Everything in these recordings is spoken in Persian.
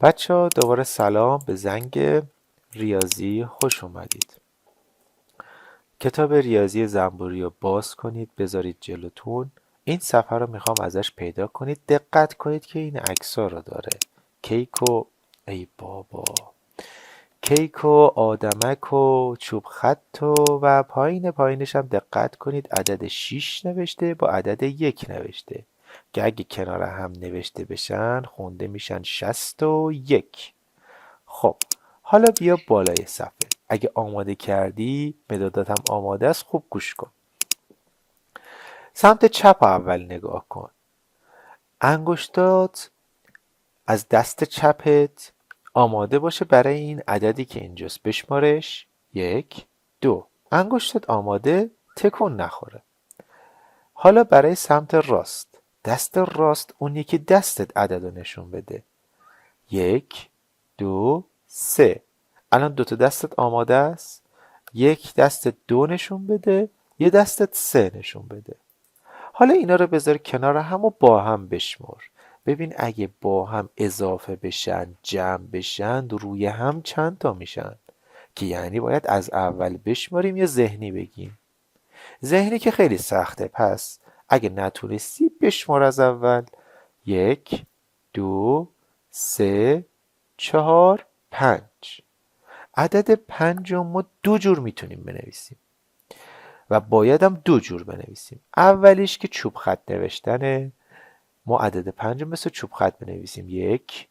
بچه ها دوباره سلام، به زنگ ریاضی خوش اومدید. کتاب ریاضی زنبوری رو باز کنید، بذارید جلوتون. این صفحه رو میخوام ازش پیدا کنید. دقت کنید که این عکس‌ها رو داره. کیک و ای بابا، کیک و آدمک و چوب خط و پایینش هم دقت کنید عدد 6 نوشته با عدد 1 نوشته که اگه کنار هم نوشته بشن خونده میشن 61. خب حالا بیا بالای صفحه. اگه آماده کردی، مداداتم آماده است، خوب گوش کن. سمت چپ اول نگاه کن. انگشتات از دست چپت آماده باشه برای این عددی که اینجاست. بشمارش 1 2. انگشتت آماده، تکون نخوره. حالا برای سمت راست، دست راست اون یکی دستت عدد رو نشون بده. 1 2 3. الان دوتا دستت آماده است. یک دستت 2 نشون بده، یه دستت 3 نشون بده. حالا اینا رو بذار کنار هم و با هم بشمر. ببین اگه با هم اضافه بشن، جمع بشن، روی هم چند تا میشن، که یعنی باید از اول بشماریم یا ذهنی بگیم. ذهنی که خیلی سخته، پس اگه نتونستی بشمار از اول. 1 2 3 4 5. عدد 5 رو ما دو جور میتونیم بنویسیم و باید هم دو جور بنویسیم. اولیش که چوب خط نوشتنه. ما عدد 5 رو مثل چوب خط بنویسیم. 1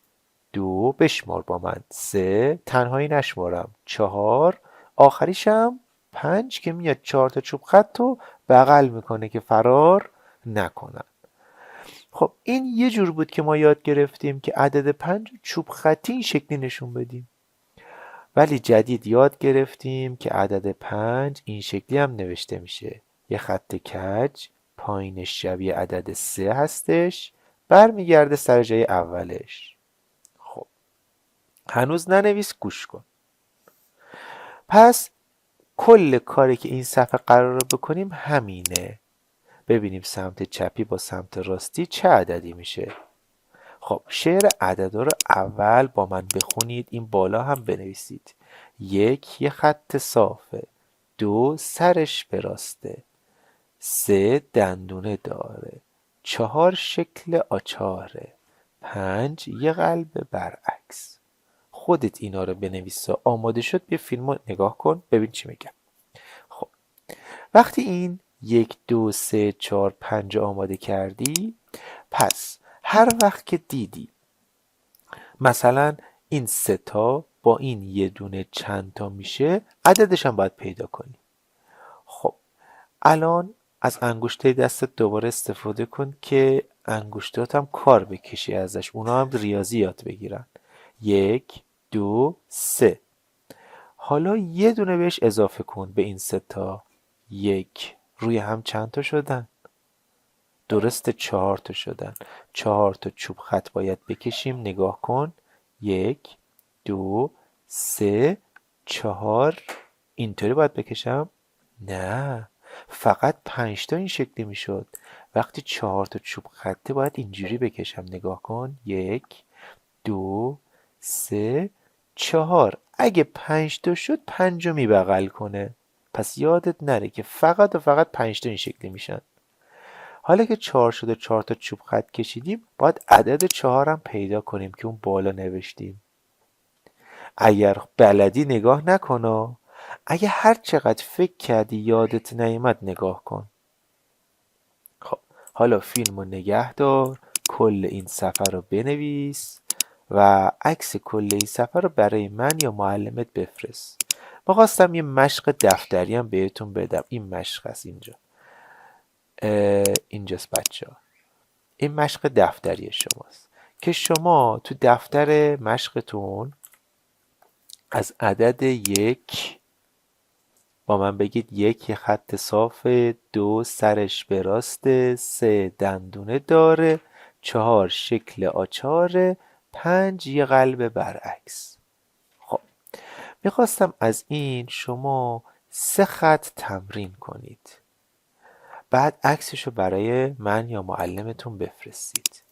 2 بشمار با من. 3 تنهایی نشمارم. 4 آخریش هم 5 که میاد 4 تا چوب خط رو بغل میکنه که فرار نکنن. خب این یه جور بود که ما یاد گرفتیم که عدد 5 چوب خطی این شکلی نشون بدیم. ولی جدید یاد گرفتیم که عدد 5 این شکلی هم نوشته میشه. یه خط کج، پایینش شبیه عدد 3 هستش، برمیگرده سر جای اولش. خب هنوز ننویس، گوش کن. پس کل کاری که این صفحه قراره بکنیم همینه. ببینیم سمت چپی با سمت راستی چه عددی میشه. خب شعر عددا رو اول با من بخونید، این بالا هم بنویسید. 1 یه خط صافه. 2 سرش به راسته. 3 دندونه داره. 4 شکل آچاره. 5 یه قلب برعکس. خودت اینا رو بنویس. آماده شد بیا فیلم رو نگاه کن ببین چی میگم. خب وقتی این 1 2 3 4 5 آماده کردی، پس هر وقت که دیدی مثلا این 3 تا با این یه دونه چند تا میشه، عددش هم باید پیدا کنی. خب الان از انگشته دستت دوباره استفاده کن که انگشتات هم کار بکشی ازش، اونا هم ریاضی یاد بگیرن. 1 2 3. حالا یه دونه بهش اضافه کن به این 3 تا. 1 روی هم چند تا شدن؟ درسته 4 تا شدن. 4 تا چوب خط باید بکشیم، نگاه کن. 1 2 3 4. اینطوری باید بکشم؟ نه، فقط 5 تا این شکلی میشد. وقتی 4 تا چوب خطی باید اینجوری بکشم، نگاه کن. 1 2 3 4. اگه 5 تا شد پنجمی بغل کنه. پس یادت نره که فقط و فقط 5 تا این شکلی میشن. حالا که 4 شد و 4 تا چوب خط کشیدیم، باید عدد 4 هم پیدا کنیم که اون بالا نوشتیم. اگر بلدی نگاه نکن. اگه هر چقدر فکر کردی یادت نیامد نگاه کن. خب حالا فیلم رو نگه دار، کل این صفحه رو بنویس و عکس کل این صفحه رو برای من یا معلمت بفرست. می‌خواستم یه مشق دفتری هم بهتون بدم. این مشق است اینجا. اینجاست بچه‌ها. این مشق دفتری شماست که شما تو دفتر مشقتون از عدد 1 با من بگید. 1 یه خط صافه. 2 سرش به راسته. 3 دندونه داره. 4 شکل آچاره. 5 یه قلب برعکس. خب میخواستم از این شما 3 خط تمرین کنید، بعد عکسشو برای من یا معلمتون بفرستید.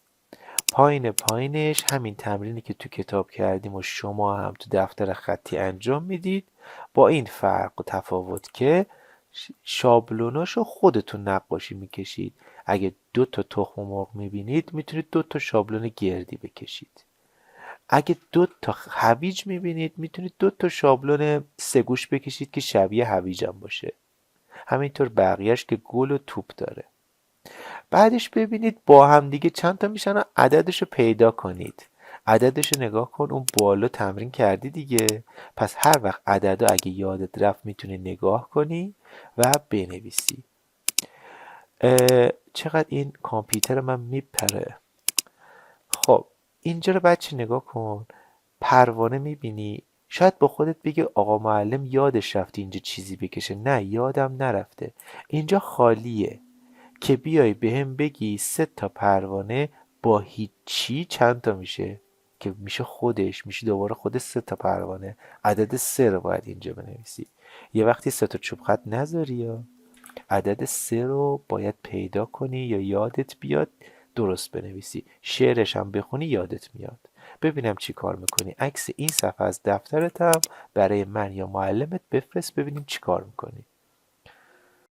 پایینش همین تمرینی که تو کتاب کردیم و شما هم تو دفتر خطی انجام میدید، با این فرق و تفاوت که شابلوناشو خودتون نقاشی میکشید. اگه 2 تا تخم مرغ میبینید میتونید 2 تا شابلون گردی بکشید. اگه 2 تا هویج میبینید میتونید 2 تا شابلون 3 گوش بکشید که شبیه هویجم باشه. همینطور بقیهش که گل و توپ داره. بعدش ببینید با هم دیگه چند تا میشن و عددشو پیدا کنید. عددشو نگاه کن، اون بالا تمرین کردی دیگه، پس هر وقت عددو اگه یادت رفت میتونی نگاه کنی و بنویسی. چقدر این کامپیوتر من میپره. خب اینجا رو بچه نگاه کن، پروانه میبینی، شاید با خودت بگی آقا معلم یادش رفته اینجا چیزی بکشه. نه، یادم نرفته، اینجا خالیه که بیای بهم بگی 3 تا پروانه با هیچی چند تا میشه، که میشه خودش، میشه دوباره خود 3 تا پروانه. عدد 3 رو باید اینجا بنویسی. یه وقتی 3 تا چوب خط نذاری، یا عدد 3 رو باید پیدا کنی یا یادت بیاد درست بنویسی. شعرش هم بخونی یادت میاد. ببینم چی کار میکنی. عکس این صفحه از دفترت هم برای من یا معلمت بفرست ببینیم چی کار میکنی.